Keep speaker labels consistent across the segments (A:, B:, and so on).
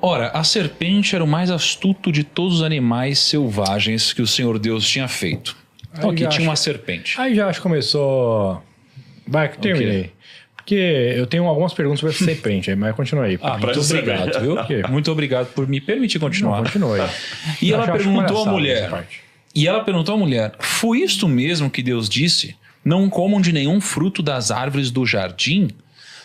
A: Ora, a serpente era o mais astuto de todos os animais selvagens que o Senhor Deus tinha feito. Então aqui tinha uma serpente.
B: Aí já acho que começou... Vai, que terminei. Porque eu tenho algumas perguntas sobre essa serpente, mas continua aí.
A: Muito obrigado, viu? Muito obrigado por me permitir continuar.
B: Não, continue.
A: E ela perguntou à mulher, foi isto mesmo que Deus disse? Não comam de nenhum fruto das árvores do jardim?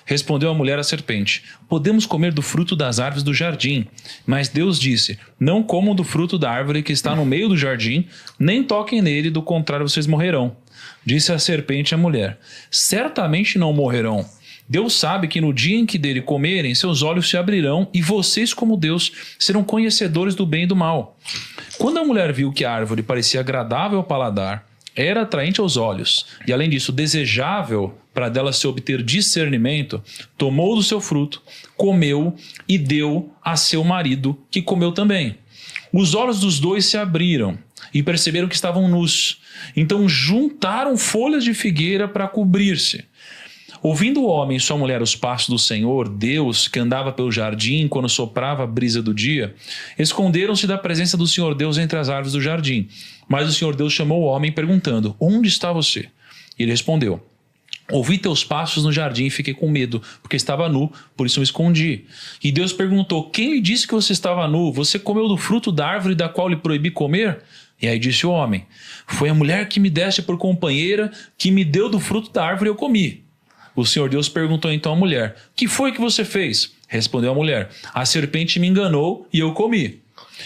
A: Respondeu a mulher à serpente, podemos comer do fruto das árvores do jardim. Mas Deus disse, não comam do fruto da árvore que está no meio do jardim, nem toquem nele, do contrário vocês morrerão. Disse a serpente à mulher, certamente não morrerão. Deus sabe que no dia em que dele comerem, seus olhos se abrirão e vocês, como Deus, serão conhecedores do bem e do mal. Quando a mulher viu que a árvore parecia agradável ao paladar, era atraente aos olhos e, além disso, desejável para dela se obter discernimento, tomou do seu fruto, comeu e deu a seu marido, que comeu também. Os olhos dos dois se abriram e perceberam que estavam nus. Então juntaram folhas de figueira para cobrir-se. Ouvindo o homem e sua mulher os passos do Senhor, Deus, que andava pelo jardim quando soprava a brisa do dia, esconderam-se da presença do Senhor Deus entre as árvores do jardim. Mas o Senhor Deus chamou o homem perguntando, onde está você? E ele respondeu, ouvi teus passos no jardim e fiquei com medo, porque estava nu, por isso me escondi. E Deus perguntou, quem lhe disse que você estava nu? Você comeu do fruto da árvore da qual lhe proibi comer? E aí disse o homem, foi a mulher que me deste por companheira, que me deu do fruto da árvore e eu comi. O Senhor Deus perguntou então à mulher, que foi que você fez? Respondeu a mulher, a serpente me enganou e eu comi.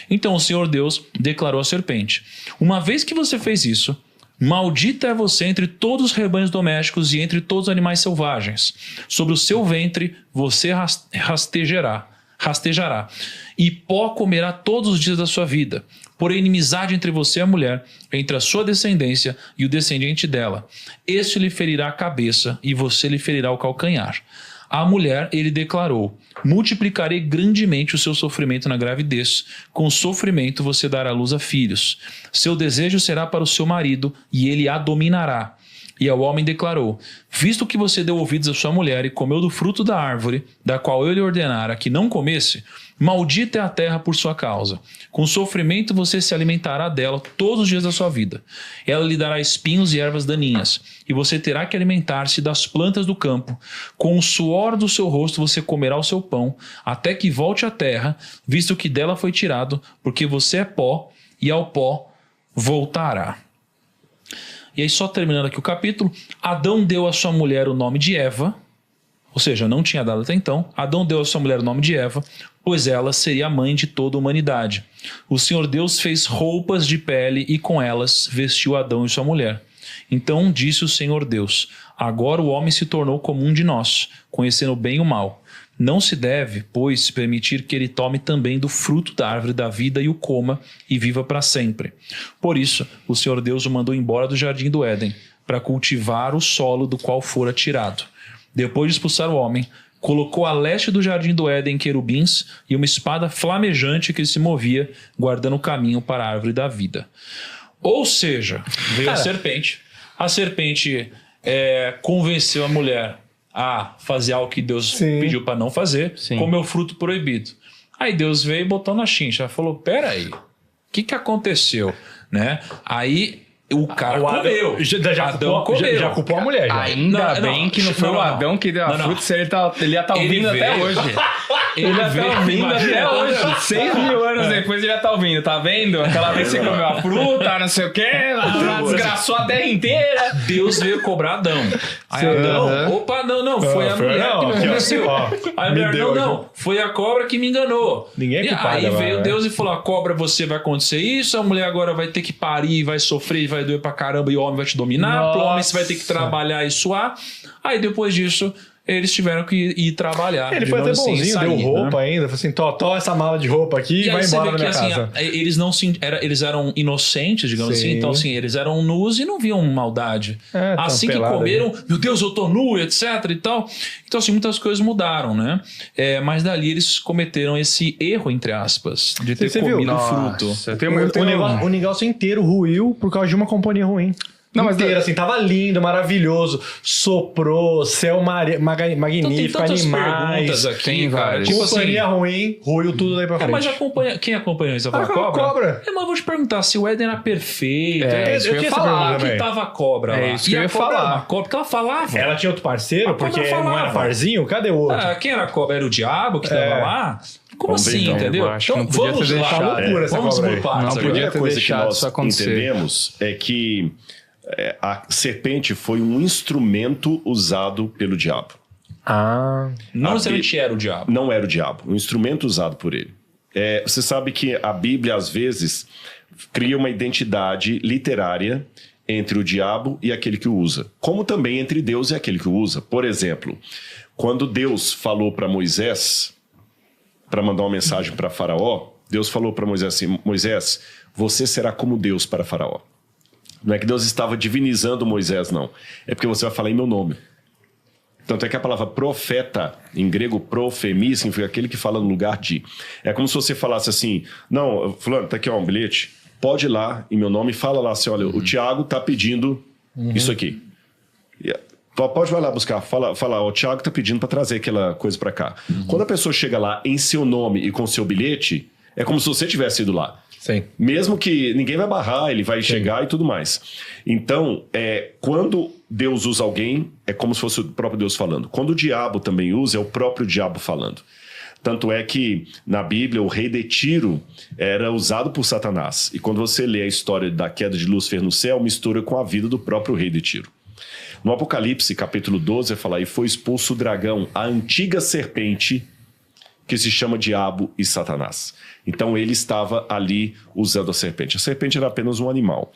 A: Então o Senhor Deus declarou à serpente, uma vez que você fez isso, maldita é você entre todos os rebanhos domésticos e entre todos os animais selvagens. Sobre o seu ventre você rastejará, e pó comerá todos os dias da sua vida. Porém, inimizade entre você e a mulher, entre a sua descendência e o descendente dela. Este lhe ferirá a cabeça e você lhe ferirá o calcanhar. À mulher ele declarou, multiplicarei grandemente o seu sofrimento na gravidez. Com sofrimento você dará luz a filhos. Seu desejo será para o seu marido e ele a dominará. E ao homem declarou, visto que você deu ouvidos à sua mulher e comeu do fruto da árvore, da qual eu lhe ordenara que não comesse, maldita é a terra por sua causa. Com sofrimento você se alimentará dela todos os dias da sua vida. Ela lhe dará espinhos e ervas daninhas, e você terá que alimentar-se das plantas do campo. Com o suor do seu rosto você comerá o seu pão, até que volte à terra, visto que dela foi tirado, porque você é pó, e ao pó voltará. E aí, só terminando aqui o capítulo, Adão deu à sua mulher o nome de Eva, ou seja, não tinha dado até então. Adão deu à sua mulher o nome de Eva, pois ela seria a mãe de toda a humanidade. O Senhor Deus fez roupas de pele e com elas vestiu Adão e sua mulher. Então disse o Senhor Deus, agora o homem se tornou como um de nós, conhecendo o bem e o mal. Não se deve, pois, permitir que ele tome também do fruto da árvore da vida e o coma e viva para sempre. Por isso, o Senhor Deus o mandou embora do jardim do Éden, para cultivar o solo do qual fora tirado. Depois de expulsar o homem, colocou a leste do jardim do Éden querubins e uma espada flamejante que se movia, guardando o caminho para a árvore da vida. Ou seja, veio a serpente. A serpente convenceu a mulher a fazer algo que Deus pediu para não fazer, comeu o fruto proibido. Aí Deus veio e botou na chincha, falou, peraí, o que aconteceu? Né? Aí o cara comeu.
B: Adão comeu. Já culpou a mulher. Já.
C: Ainda bem que não foi o Adão que deu a fruta, ele ia estar ouvindo até hoje. Ele ia estar ouvindo até hoje. 6.000 anos depois ele ia estar ouvindo. Tá vendo? Aquela vez que você comeu a fruta, não sei o quê, desgraçou a terra inteira.
A: Deus veio cobrar Adão. Aí Adão, opa, não, foi a mulher que me convenceu. Aí a mulher, não, foi a cobra que me enganou.
B: Ninguém é culpado.
A: Aí veio Deus e falou, a cobra, você vai acontecer isso, a mulher agora vai ter que parir, vai sofrer, vai doer pra caramba e o homem vai te dominar. Pro homem você vai ter que trabalhar e suar. Aí depois disso, eles tiveram que ir trabalhar.
B: Ele foi até bonzinho,
A: assim, sair,
B: deu roupa ainda. Falou assim, tó essa mala de roupa aqui e vai embora da minha casa.
A: Eles eram inocentes, digamos assim. Então, assim, eles eram nus e não viam maldade. Assim que comeram, meu Deus, eu tô nu, etc e tal. Então, assim, muitas coisas mudaram, né? Mas dali eles cometeram esse erro, entre aspas, de ter comido o fruto.
B: O negócio inteiro ruiu por causa de uma companhia ruim. inteiro, assim, tava lindo, maravilhoso, soprou, céu magnífico,
A: então,
B: animais.
A: Aqui, tem cara.
B: Tipo companhia assim, ruim, ruiu tudo daí pra frente.
A: Mas quem acompanhou isso? A cobra? Mas vou te perguntar, se o Éden era perfeito, eu tinha falar que tava a cobra lá.
C: Isso que eu ia falar.
A: Porque ela falava.
B: Ela tinha outro parceiro, porque não era parzinho? Cadê o outro?
A: Quem era a cobra? Era o diabo que tava lá? Como assim, entendeu?
C: Então vamos lá.
A: Vamos por partes.
C: Não podia ter deixado isso acontecer.
D: Entendemos é que a serpente foi um instrumento usado pelo diabo.
A: Não necessariamente era o diabo.
D: Não era o diabo, um instrumento usado por ele. Você sabe que a Bíblia, às vezes, cria uma identidade literária entre o diabo e aquele que o usa. Como também entre Deus e aquele que o usa. Por exemplo, quando Deus falou para Moisés, para mandar uma mensagem para Faraó, Deus falou para Moisés assim: Moisés, você será como Deus para Faraó. Não é que Deus estava divinizando Moisés, não. É porque você vai falar em meu nome. Tanto é que a palavra profeta, em grego, profemi, significa aquele que fala no lugar de. É como se você falasse assim: não, fulano, tá aqui ó, um bilhete, pode ir lá em meu nome e fala lá assim: olha, o Tiago tá pedindo isso aqui. Pode vai lá buscar, fala, o Tiago tá pedindo para trazer aquela coisa para cá. Quando a pessoa chega lá em seu nome e com seu bilhete, é como se você tivesse ido lá.
B: Sim.
D: Mesmo que ninguém vai barrar, ele vai chegar e tudo mais. Então, quando Deus usa alguém, é como se fosse o próprio Deus falando. Quando o diabo também usa, é o próprio diabo falando. Tanto é que, na Bíblia, o rei de Tiro era usado por Satanás. E quando você lê a história da queda de Lúcifer no céu, mistura com a vida do próprio rei de Tiro. No Apocalipse, capítulo 12, vai falar: e foi expulso o dragão, a antiga serpente, que se chama Diabo e Satanás. Então ele estava ali usando a serpente. A serpente era apenas um animal.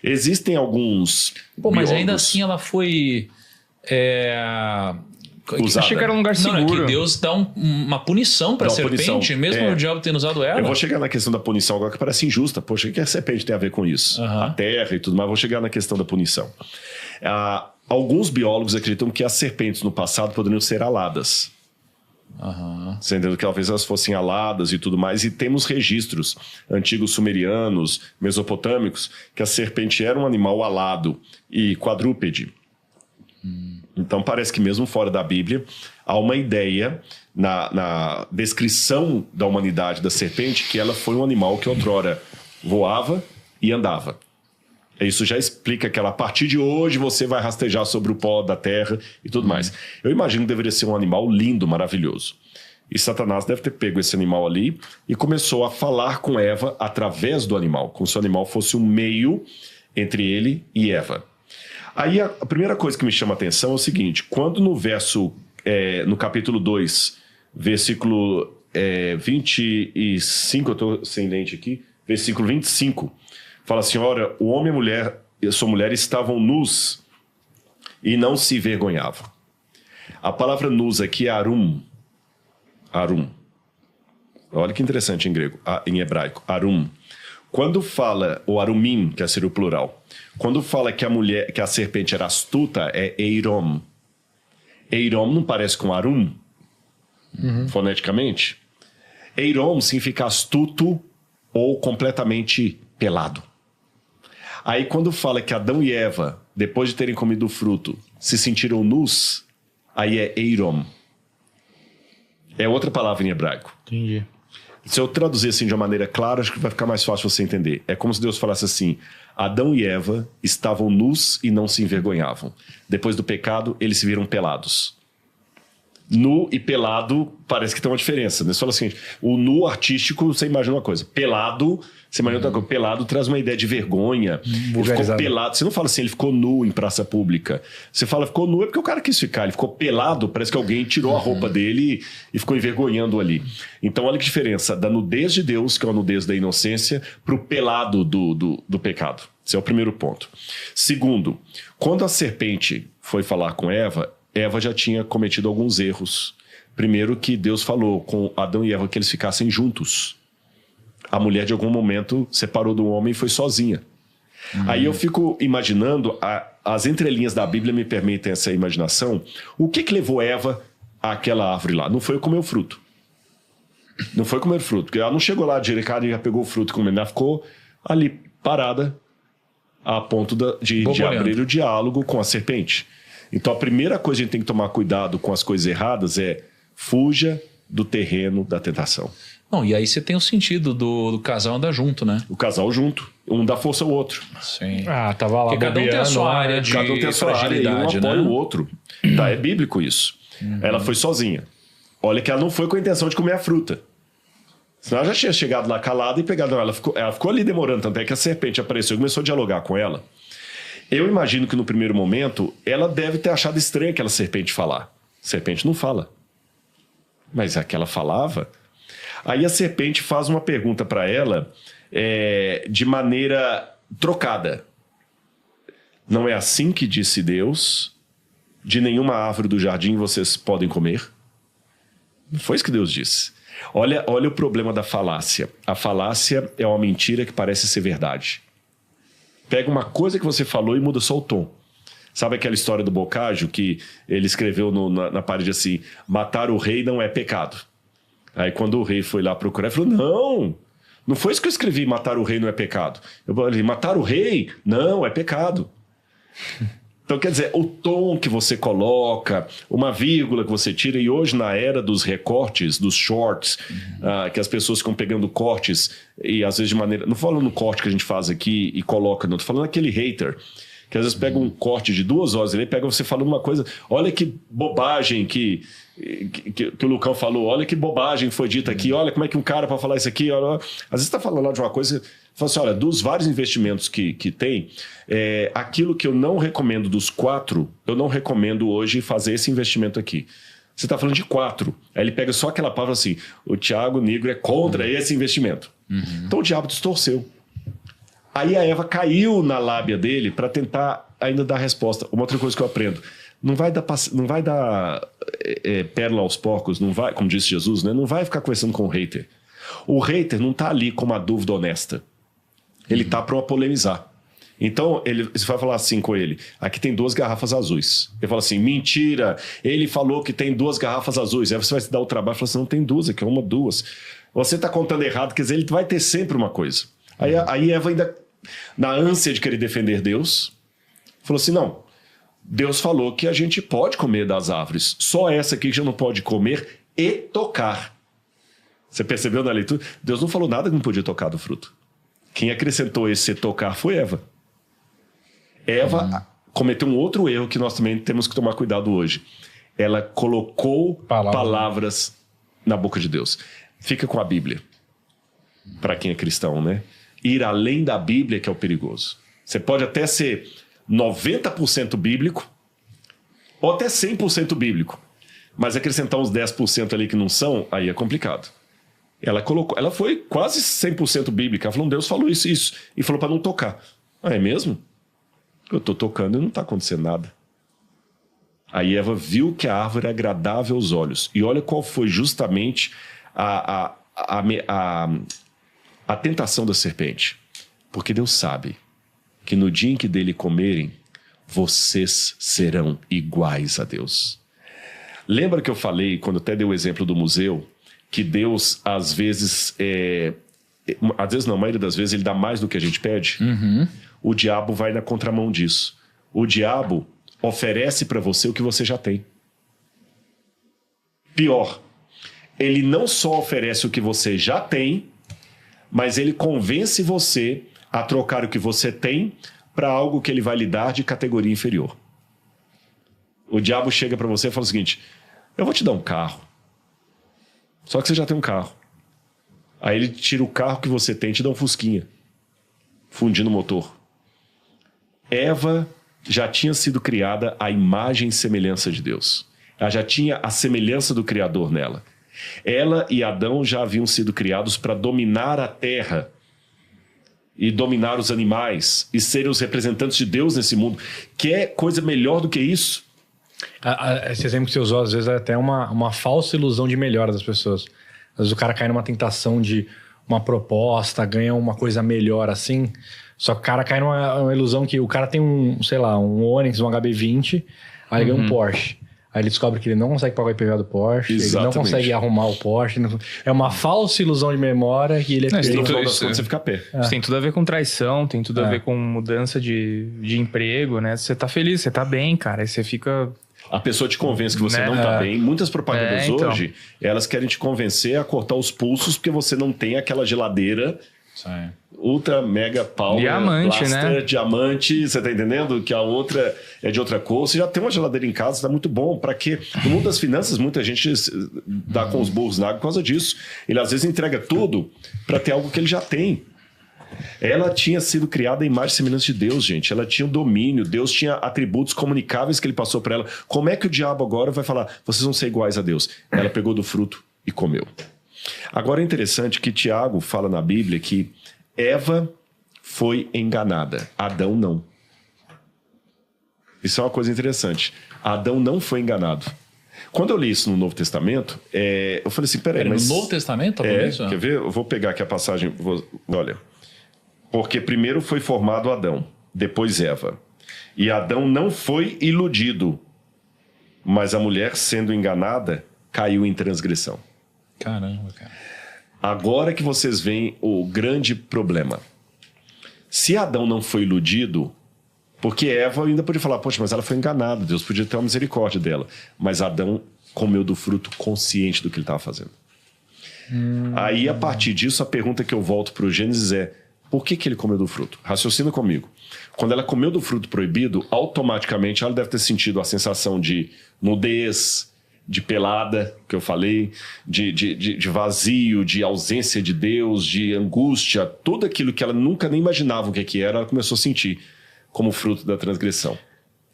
D: Existem alguns biólogos...
A: Mas ainda assim ela foi...
C: Usada. Achei que era um lugar seguro.
A: Não, é que Deus dá uma punição para a serpente, mesmo o diabo tendo usado ela.
D: Eu vou chegar na questão da punição agora, que parece injusta. Poxa, o que a serpente tem a ver com isso? A terra e tudo mais. Vou chegar na questão da punição. Alguns biólogos acreditam que as serpentes no passado poderiam ser aladas. Você entendeu? Que talvez elas fossem aladas e tudo mais. E temos registros antigos sumerianos, mesopotâmicos, que a serpente era um animal alado e quadrúpede. Então parece que mesmo fora da Bíblia há uma ideia na descrição da humanidade da serpente que ela foi um animal que outrora voava e andava. Isso já explica que a partir de hoje você vai rastejar sobre o pó da terra e tudo mais. Eu imagino que deveria ser um animal lindo, maravilhoso. E Satanás deve ter pego esse animal ali e começou a falar com Eva através do animal, como se o animal fosse um meio entre ele e Eva. Aí a primeira coisa que me chama a atenção é o seguinte: quando no capítulo 2, versículo 25, eu estou sem lente aqui, versículo 25, fala assim: ora, o homem e a sua mulher estavam nus e não se envergonhavam. A palavra nus aqui é arum. Arum. Olha que interessante em grego, em hebraico, arum. Quando fala, o arumim, que seria o plural, quando fala que a serpente era astuta, é eirom. Eirom não parece com arum, foneticamente? Eirom significa astuto ou completamente pelado. Aí quando fala que Adão e Eva, depois de terem comido o fruto, se sentiram nus, aí é eirom. É outra palavra em hebraico.
B: Entendi.
D: Se eu traduzir assim de uma maneira clara, acho que vai ficar mais fácil você entender. É como se Deus falasse assim: Adão e Eva estavam nus e não se envergonhavam. Depois do pecado, eles se viram pelados. Nu e pelado parece que tem uma diferença. Você fala assim: o nu artístico, você imagina uma coisa. Pelado, você imagina outra coisa. Pelado traz uma ideia de vergonha. Ele ficou pelado. Você não fala assim, ele ficou nu em praça pública. Você fala, ficou nu é porque o cara quis ficar. Ele ficou pelado, parece que alguém tirou a roupa dele e ficou envergonhando ali. Então olha que diferença da nudez de Deus, que é a nudez da inocência, para o pelado do pecado. Esse é o primeiro ponto. Segundo, quando a serpente foi falar com Eva já tinha cometido alguns erros. Primeiro, que Deus falou com Adão e Eva que eles ficassem juntos. A mulher, de algum momento, separou do homem e foi sozinha. Aí eu fico imaginando, as entrelinhas da Bíblia me permitem essa imaginação. O que levou Eva àquela árvore lá? Não foi comer o fruto. Não foi comer o fruto. Porque ela não chegou lá de recado e já pegou o fruto e comeu. Ela ficou ali, parada, a ponto de abrir o diálogo com a serpente. Então a primeira coisa que a gente tem que tomar cuidado com as coisas erradas é fuja do terreno da tentação.
A: Não, e aí você tem o sentido do casal andar junto, né?
D: O casal junto, um dá força ao outro.
A: Sim.
B: Tava lá.
A: Porque cada um tem a sua área de
D: cada um tem a sua área e um apoia o outro. Tá, é bíblico isso. Ela foi sozinha. Olha que ela não foi com a intenção de comer a fruta. Senão ela já tinha chegado lá calada e pegado ela. Ela ficou ali demorando, tanto é que a serpente apareceu e começou a dialogar com ela. Eu imagino que no primeiro momento ela deve ter achado estranho aquela serpente falar. Serpente não fala. Mas aquela falava. Aí a serpente faz uma pergunta para ela de maneira trocada. Não é assim que disse Deus: de nenhuma árvore do jardim vocês podem comer? Não foi isso que Deus disse. Olha o problema da falácia. A falácia é uma mentira que parece ser verdade. Pega uma coisa que você falou e muda só o tom. Sabe aquela história do Boccaccio que ele escreveu na parede assim: matar o rei não é pecado. Aí quando o rei foi lá procurar, ele falou: não foi isso que eu escrevi, matar o rei não é pecado. Eu falei: matar o rei? Não, é pecado. Então, quer dizer, o tom que você coloca, uma vírgula que você tira, e hoje na era dos recortes, dos shorts, que as pessoas ficam pegando cortes, e às vezes de maneira... Não falando no corte que a gente faz aqui e coloca, não, tô falando aquele hater, que às vezes pega um corte de 2 horas, ele pega você falando uma coisa, olha que bobagem que o Lucão falou, olha que bobagem foi dita aqui, olha como é que um cara pode falar isso aqui, olha. Às vezes está falando lá de uma coisa... Fala assim, olha, dos vários investimentos que tem, aquilo que eu não recomendo dos 4, eu não recomendo hoje fazer esse investimento aqui. Você está falando de 4. Aí ele pega só aquela palavra assim, o Thiago Nigro é contra esse investimento. Então o diabo distorceu. Aí a Eva caiu na lábia dele para tentar ainda dar resposta. Uma outra coisa que eu aprendo, não vai dar pérola aos porcos, não vai, como disse Jesus, né? Não vai ficar conversando com o hater. O hater não está ali com uma dúvida honesta. Ele está para polemizar. Então, você vai falar assim com ele: aqui tem 2 garrafas azuis. Ele fala assim: mentira, ele falou que tem 2 garrafas azuis. Aí você vai se dar o trabalho e fala assim: não tem 2, aqui é 1, 2. Você está contando errado, quer dizer, ele vai ter sempre uma coisa. Aí Eva ainda, na ânsia de querer defender Deus, falou assim: não, Deus falou que a gente pode comer das árvores. Só essa aqui que já não pode comer e tocar. Você percebeu na leitura? Deus não falou nada que não podia tocar do fruto. Quem acrescentou esse tocar foi Eva. Eva cometeu um outro erro que nós também temos que tomar cuidado hoje. Ela colocou palavras na boca de Deus. Fica com a Bíblia. Para quem é cristão, né? Ir além da Bíblia que é o perigoso. Você pode até ser 90% bíblico ou até 100% bíblico. Mas acrescentar uns 10% ali que não são, aí é complicado. Ela foi quase 100% bíblica. Ela falou: Deus falou isso, e falou para não tocar. Ah, é mesmo? Eu estou tocando e não está acontecendo nada. Aí Eva viu que a árvore é agradável aos olhos. E olha qual foi justamente a tentação da serpente. Porque Deus sabe que no dia em que dele comerem, vocês serão iguais a Deus. Lembra que eu falei, quando até dei o exemplo do museu, que Deus, às vezes não, a maioria das vezes, ele dá mais do que a gente pede? O diabo vai na contramão disso. O diabo oferece para você o que você já tem. Pior, ele não só oferece o que você já tem, mas ele convence você a trocar o que você tem para algo que ele vai lhe dar de categoria inferior. O diabo chega para você e fala o seguinte: eu vou te dar um carro. Só que você já tem um carro. Aí ele tira o carro que você tem e te dá um fusquinha, fundindo o motor. Eva já tinha sido criada à imagem e semelhança de Deus. Ela já tinha a semelhança do Criador nela. Ela e Adão já haviam sido criados para dominar a terra e dominar os animais e serem os representantes de Deus nesse mundo. Quer coisa melhor do que isso?
B: Esse exemplo que você usou, às vezes, é até uma falsa ilusão de melhora das pessoas. Às vezes o cara cai numa tentação de uma proposta, ganha uma coisa melhor assim, só que o cara cai numa ilusão que o cara tem um Onix, um HB20, aí ele ganha um Porsche. Aí ele descobre que ele não consegue pagar o IPVA do Porsche,
D: Exatamente.
B: ele não consegue arrumar o Porsche. É uma falsa ilusão de memória que ele é
D: No final das contas, você fica a pé.
C: Isso tem tudo a ver com traição, tem tudo a ver com mudança de emprego, né? Você tá feliz, você tá bem, cara. Aí você fica...
D: A pessoa te convence que você não tá bem. Muitas propagandas hoje, elas querem te convencer a cortar os pulsos porque você não tem aquela geladeira ultra mega power,
C: diamante,
D: blaster,
C: né?
D: Diamante, você tá entendendo? Que a outra é de outra cor. Você já tem uma geladeira em casa, tá muito bom. Pra quê? No mundo das finanças, muita gente dá com os burros na água por causa disso. Ele às vezes entrega tudo pra ter algo que ele já tem. Ela tinha sido criada em imagem e semelhança de Deus, gente. Ela tinha um domínio. Deus tinha atributos comunicáveis que ele passou para ela. Como é que o diabo agora vai falar, vocês vão ser iguais a Deus? Ela pegou do fruto e comeu. Agora é interessante que Tiago fala na Bíblia que Eva foi enganada. Adão não. Isso é uma coisa interessante. Adão não foi enganado. Quando eu li isso no Novo Testamento, eu falei assim, peraí, mas...
A: No Novo Testamento? Isso?
D: Quer ver? Eu vou pegar aqui a passagem. Olha... Porque primeiro foi formado Adão, depois Eva. E Adão não foi iludido, mas a mulher, sendo enganada, caiu em transgressão.
A: Caramba, cara.
D: Agora que vocês veem o grande problema. Se Adão não foi iludido, porque Eva ainda podia falar, poxa, mas ela foi enganada, Deus podia ter uma misericórdia dela. Mas Adão comeu do fruto consciente do que ele estava fazendo. Aí, a partir disso, a pergunta que eu volto para o Gênesis é, por que ele comeu do fruto? Raciocina comigo. Quando ela comeu do fruto proibido, automaticamente ela deve ter sentido a sensação de nudez, de pelada, que eu falei, de vazio, de ausência de Deus, de angústia, tudo aquilo que ela nunca nem imaginava o que era, ela começou a sentir como fruto da transgressão.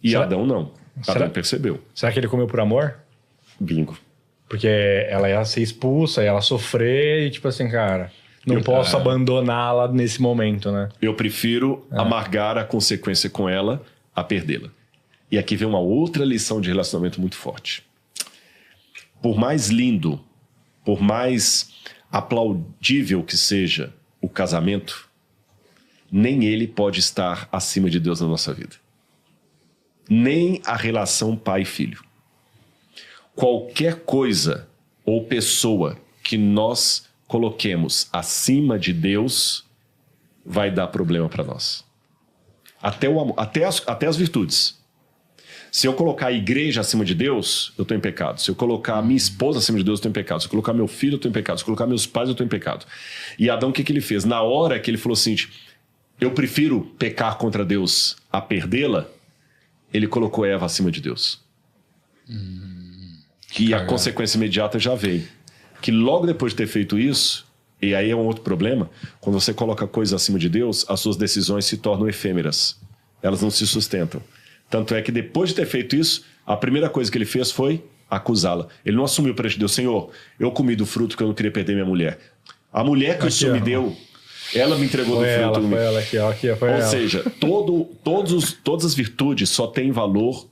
D: E Adão não. Adão percebeu.
B: Será que ele comeu por amor?
D: Bingo.
B: Porque ela ia ser expulsa, ela sofrer e tipo assim, cara... Não posso abandoná-la nesse momento, né?
D: Eu prefiro amargar a consequência com ela a perdê-la. E aqui vem uma outra lição de relacionamento muito forte. Por mais lindo, por mais aplaudível que seja o casamento, nem ele pode estar acima de Deus na nossa vida. Nem a relação pai e filho. Qualquer coisa ou pessoa que nós coloquemos acima de Deus, vai dar problema para nós. Até as virtudes. Se eu colocar a igreja acima de Deus, eu estou em pecado. Se eu colocar a minha esposa acima de Deus, eu estou em pecado. Se eu colocar meu filho, eu estou em pecado. Se eu colocar meus pais, eu estou em pecado. E Adão, o que ele fez? Na hora que ele falou assim, eu prefiro pecar contra Deus a perdê-la, ele colocou Eva acima de Deus. E a consequência imediata já veio. Que logo depois de ter feito isso, e aí é um outro problema, quando você coloca coisas acima de Deus, as suas decisões se tornam efêmeras. Elas não se sustentam. Tanto é que depois de ter feito isso, a primeira coisa que ele fez foi acusá-la. Ele não assumiu perante Deus, Senhor, eu comi do fruto que eu não queria perder minha mulher. A mulher que o Senhor me deu, ela me entregou do fruto.
B: Foi ela aqui, foi
D: Ou
B: ela.
D: seja, todas as virtudes só têm valor